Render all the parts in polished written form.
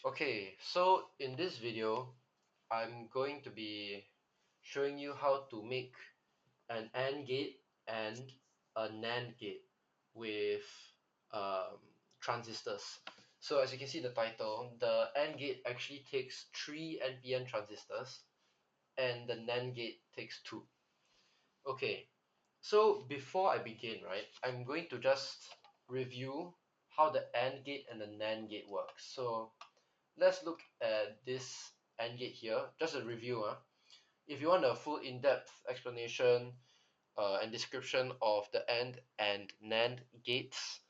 Okay, so in this video, I'm going to be showing you how to make an AND gate and a NAND gate with um, transistors. So as you can see the title, the AND gate actually takes 3 NPN transistors and the NAND gate takes 2. Okay, so before I begin, right, I'm going to just review how the AND gate and the NAND gate works. So let's look at this AND gate here, just a review. If you want a full in-depth explanation and description of the AND and NAND gates,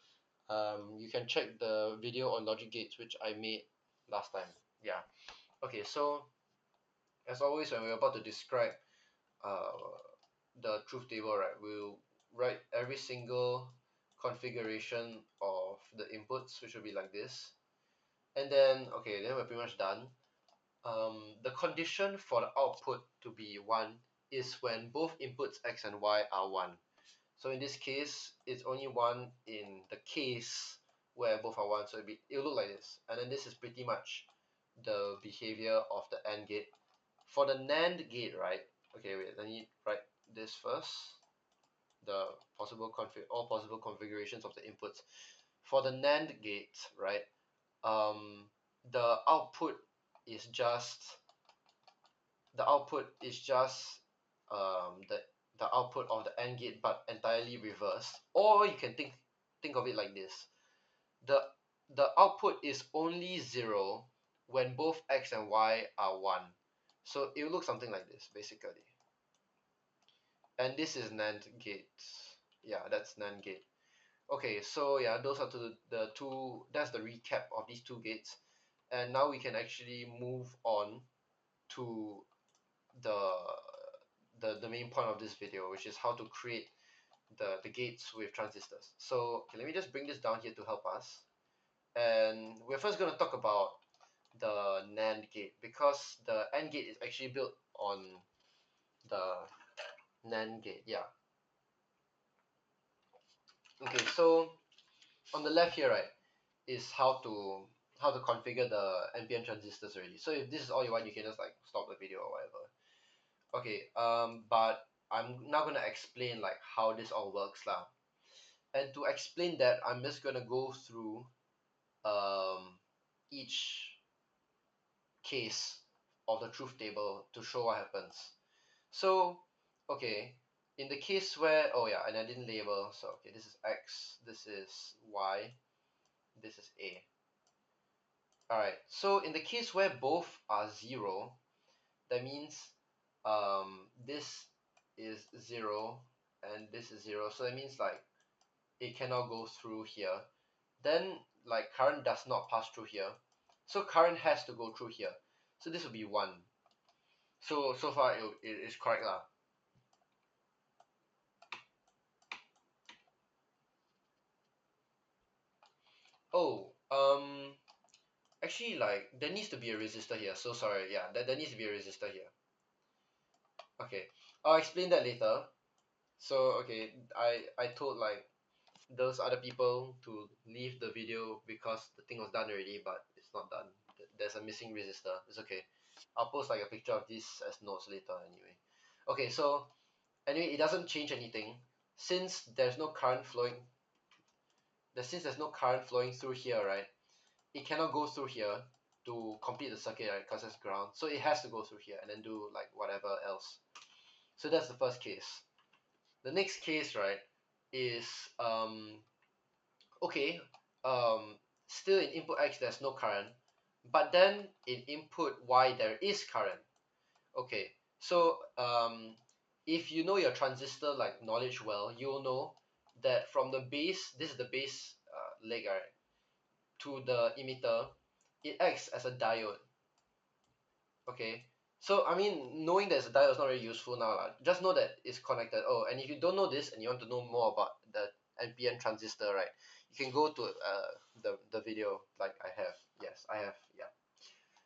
you can check the video on logic gates which I made last time. Yeah. Okay, so as always, when we're about to describe uh, the truth table, right, we'll write every single configuration of the inputs, which will be like this. And then, okay, then we're pretty much done. The condition for the output to be 1 is when both inputs x and y are 1. So in this case, it's only 1 in the case where both are 1. So it'll look like this. And then this is pretty much the behavior of the AND gate. For the NAND gate, right? Okay, wait, let me write this first. The all possible configurations of the inputs. For the NAND gate, right? Um, the output is just the output is just the output of the AND gate but entirely reversed. Or you can think of it like this. The the output is only 0 when both x and y are 1. So it will look something like this basically. And this is NAND gate. Yeah, that's NAND gate. Okay, so yeah, those are the two, that's the recap of these two gates. And now we can actually move on to the the main point of this video, which is how to create the gates with transistors. So okay, let me just bring this down here to help us. And we're first going to talk about the NAND gate, because the AND gate is actually built on the NAND gate. Yeah. Okay, so on the left here, right, is how to configure the NPN transistors already. So if this is all you want, you can just like stop the video or whatever. Okay, but I'm now gonna explain like how this all works lah. And to explain that, I'm just gonna go through each case of the truth table to show what happens. So, okay, in the case where, oh yeah, and I didn't label, so okay, this is X, this is Y, this is A. Alright, so in the case where both are 0, that means this is 0 and this is 0, so that means like it cannot go through here. Then like current does not pass through here, so current has to go through here, so this will be 1. So far it is correct lah. Oh, actually like there needs to be a resistor here, so sorry, yeah, there needs to be a resistor here. Okay, I'll explain that later. So okay, I told like those other people to leave the video because the thing was done already, but it's not done. There's a missing resistor. It's okay. I'll post like a picture of this as notes later anyway. Okay, so anyway, it doesn't change anything since there's no current flowing. Since there's no current flowing through here, right? It cannot go through here to complete the circuit, right? Because it's ground, so it has to go through here and then do like whatever else. So that's the first case. The next case, right, is okay, still in input X there's no current, but then in input Y there is current. Okay, so if you know your transistor like knowledge well, you'll know that from the base, this is the base leg, right, to the emitter, it acts as a diode. Okay, so I mean, knowing there's a diode is not really useful now lah. Just know that it's connected. Oh, and if you don't know this and you want to know more about the NPN transistor, right, you can go to the video like I have. Yes, I have. Yeah.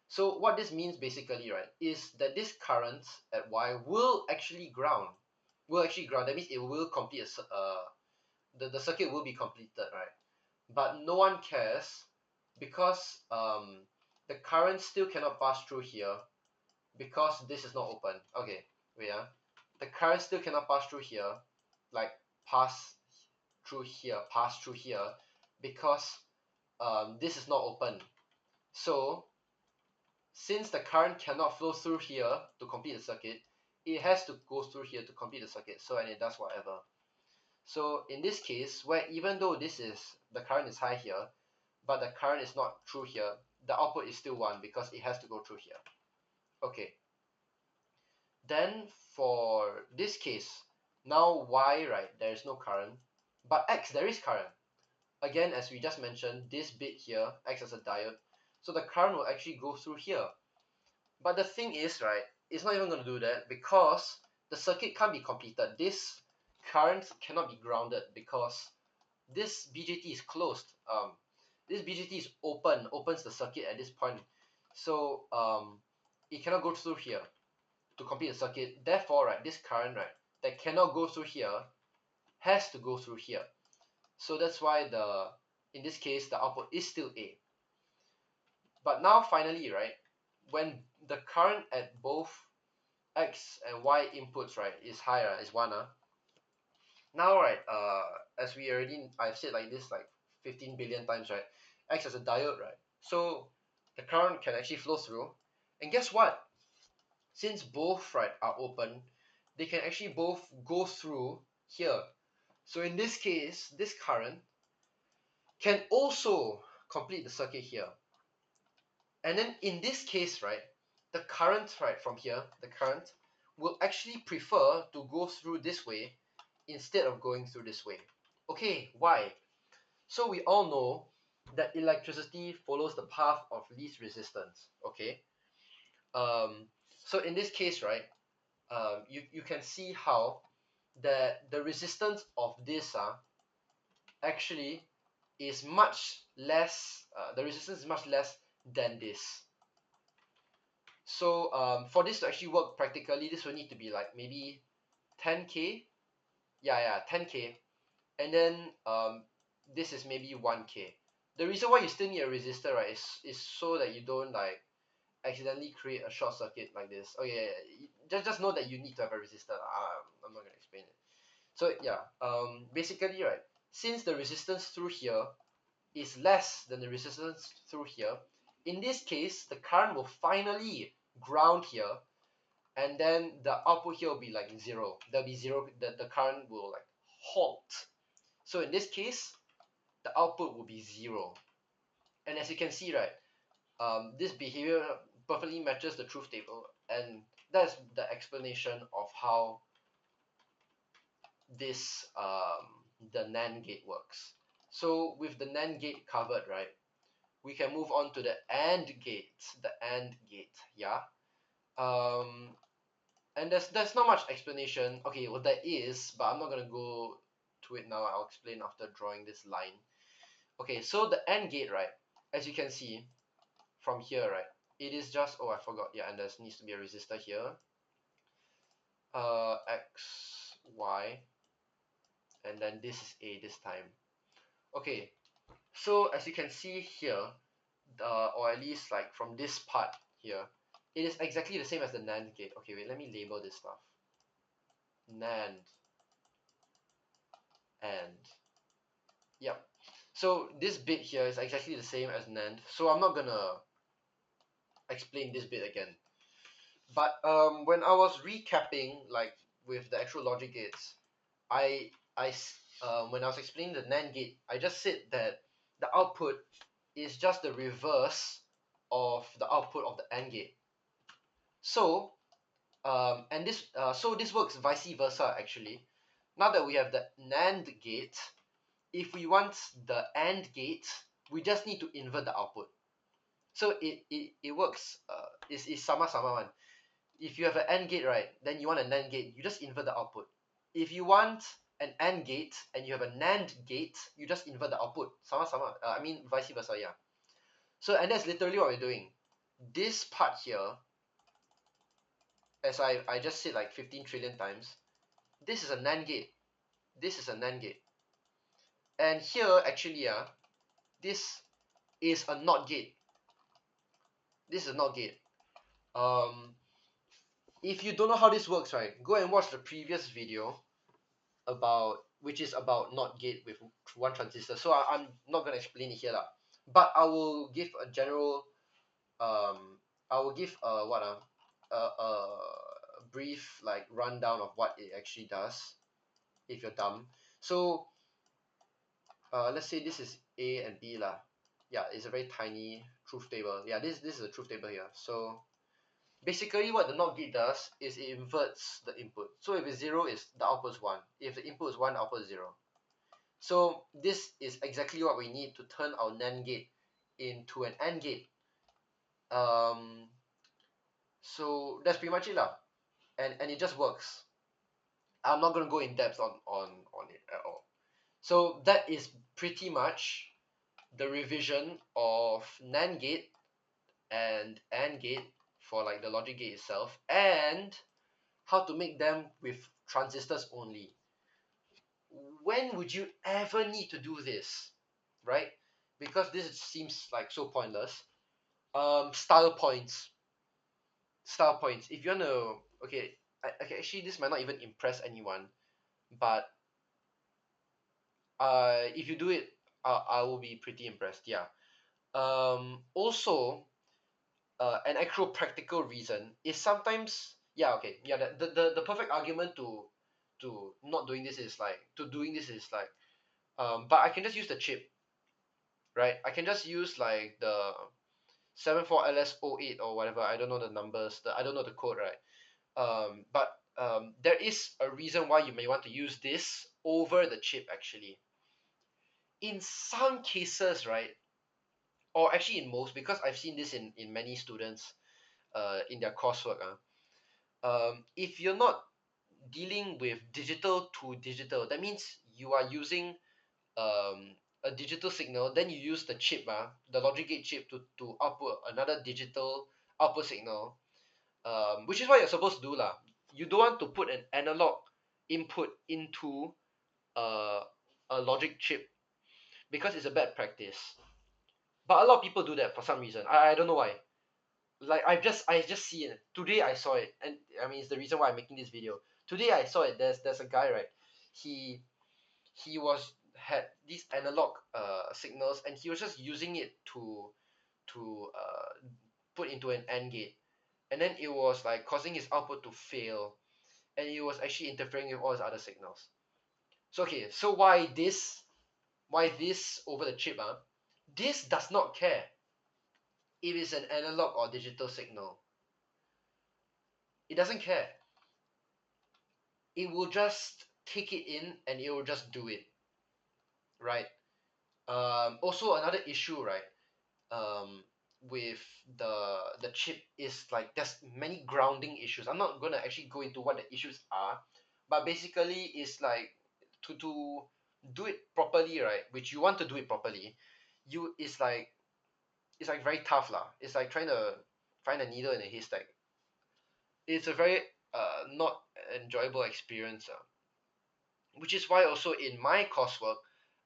So what this means basically, right, is that this current at Y will actually ground. Will actually ground. That means it will complete the circuit will be completed, right? But no one cares because the current still cannot pass through here because this is not open. Okay, wait, the current still cannot pass through here, like pass pass through here, because this is not open. So since the current cannot flow through here to complete the circuit, it has to go through here to complete the circuit. So, and it does whatever. So in this case, where even though the current is high here, but the current is not through here, the output is still 1 because it has to go through here. Okay. Then for this case, now Y, right, there is no current, but X, there is current. Again, as we just mentioned, this bit here acts as a diode, so the current will actually go through here. But the thing is, right, it's not even going to do that because the circuit can't be completed. This current cannot be grounded because this BJT is closed. This BJT is opens the circuit at this point. So it cannot go through here to complete the circuit. Therefore, right, this current, right, that cannot go through here has to go through here. So that's why in this case, the output is still A. But now finally, right, when the current at both X and Y inputs, right, is high, right, is 1, now, right, as I've said like this like 15 billion times, right, acts as a diode, right, so the current can actually flow through, and guess what, since both, right, are open, they can actually both go through here. So in this case, this current can also complete the circuit here. And then in this case, right, the current, right, from here, the current will actually prefer to go through this way instead of going through this way. Okay, why? So we all know that electricity follows the path of least resistance. Okay. Um, so in this case, right, you can see how that the resistance of this actually is much less. The resistance is much less than this. So for this to actually work practically, this will need to be like maybe 10K. Yeah, 10K. And then this is maybe 1K. The reason why you still need a resistor, right, is so that you don't like accidentally create a short circuit like this. Okay, just know that you need to have a resistor. I'm not gonna explain it. So yeah, basically, right, since the resistance through here is less than the resistance through here, in this case, the current will finally ground here, and then the output here will be like 0. There'll be 0. The current will like halt. So in this case, the output will be 0. And as you can see, right, this behavior perfectly matches the truth table, and that's the explanation of how this the NAND gate works. So with the NAND gate covered, right, we can move on to the AND gate. The AND gate, yeah. And there's not much explanation. Okay, well there is, but I'm not gonna go to it now. I'll explain after drawing this line. Okay, so the AND gate, right, as you can see from here, right, it is just, oh, I forgot, yeah, and there needs to be a resistor here, X, Y, and then this is A this time. Okay, so as you can see here, or at least like from this part here, it is exactly the same as the NAND gate. Okay, wait, let me label this stuff. NAND, and yep. So this bit here is exactly the same as NAND, so I'm not gonna explain this bit again. But when I was recapping, like with the actual logic gates, when I was explaining the NAND gate, I just said that the output is just the reverse of the output of the AND gate. So so this works vice versa actually. Now that we have the NAND gate, if we want the AND gate, we just need to invert the output. So it works. It's sama-sama one. If you have an AND gate, right, then you want a NAND gate, you just invert the output. If you want an AND gate and you have a NAND gate, you just invert the output. Sama-sama. I mean vice versa, yeah. So and that's literally what we're doing. This part here, as I just said like 15 trillion times, this is a NAND gate. This is a NAND gate. And here actually this is a NOT gate. This is not gate. If you don't know how this works, right, go and watch the previous video about which is about not gate with one transistor. So I'm not gonna explain it here lah. But I will give a general I will give a brief like rundown of what it actually does if you're dumb. So let's say this is A and B lah. Yeah, it's a very tiny truth table. Yeah, this is a truth table here. So basically what the NOT gate does is it inverts the input. So if it's 0, is the output is 1. If the input is 1, output is 0. So this is exactly what we need to turn our NAND gate into an AND gate. So that's pretty much it lah. And it just works. I'm not gonna go in depth on it at all. So that is pretty much the revision of NAND gate and AND gate for like the logic gate itself, and how to make them with transistors only. When would you ever need to do this, right? Because this seems like so pointless. Style points. Style points. If you want to, okay, okay, actually this might not even impress anyone, but if you do it, I will be pretty impressed. Yeah. Also, an actual practical reason is sometimes, yeah, okay, yeah, the perfect argument to not doing this is like to doing this is like, but I can just use the chip, right? I can just use like the 74LS08 or whatever. I don't know the numbers. I don't know the code, right? But there is a reason why you may want to use this over the chip actually. In some cases, right, or actually in most, because I've seen this in many students in their coursework. If you're not dealing with digital to digital, that means you are using a digital signal, then you use the chip, the logic gate chip to output another digital output signal, which is what you're supposed to do lah. You don't want to put an analog input into uh, a logic chip because it's a bad practice. But a lot of people do that for some reason. I don't know why. Like I just see it today. I saw it, and I mean it's the reason why I'm making this video. Today I saw it. There's a guy, right? He was had these analog signals, and he was just using it to put into an AND gate, and then it was like causing his output to fail, and it was actually interfering with all his other signals. So okay, so why this over the chip? This does not care if it's an analog or digital signal. It doesn't care. It will just take it in and it will just do it, right? Also another issue, right? With the chip is like there's many grounding issues. I'm not gonna actually go into what the issues are, but basically it's like to do it properly, right? Which you want to do it properly, you it's like very tough lah. It's like trying to find a needle in a haystack. It's a very not enjoyable experience. Which is why also in my coursework,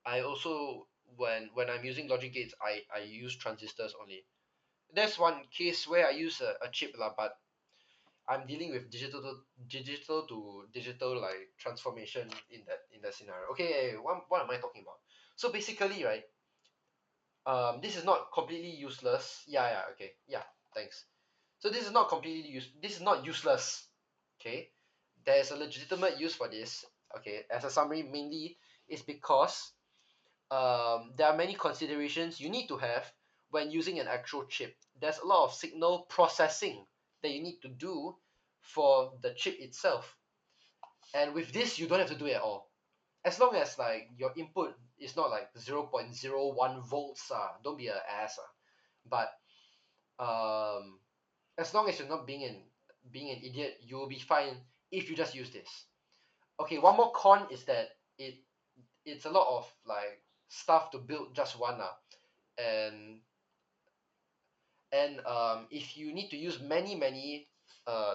I also when I'm using logic gates, I use transistors only. There's one case where I use a chip lah, but I'm dealing with digital like transformation in that scenario. Okay, what am I talking about? So basically, right, this is not completely useless. Yeah, okay, yeah, thanks. So this is not completely this is not useless. Okay, there's a legitimate use for this. Okay, as a summary, mainly is because there are many considerations you need to have when using an actual chip. There's a lot of signal processing that you need to do for the chip itself, and with this you don't have to do it at all, as long as like your input is not like 0.01 volts. Don't be an ass. But um as long as you're not being an idiot, you will be fine if you just use this. Okay, one more con is that it's a lot of like stuff to build just one, and if you need to use many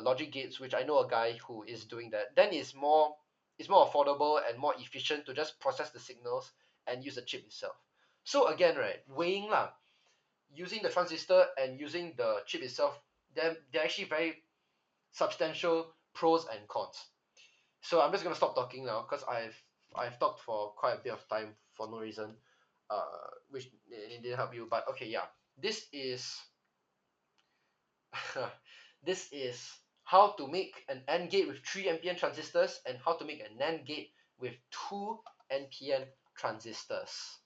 logic gates, which I know a guy who is doing that, then it's more affordable and more efficient to just process the signals and use the chip itself. So again, right, weighing lah, using the transistor and using the chip itself, they're actually very substantial pros and cons. So I'm just gonna stop talking now because I've talked for quite a bit of time for no reason, which it didn't help you. But okay, yeah, this is this is how to make an AND gate with 3 NPN transistors and how to make a NAND gate with 2 NPN transistors.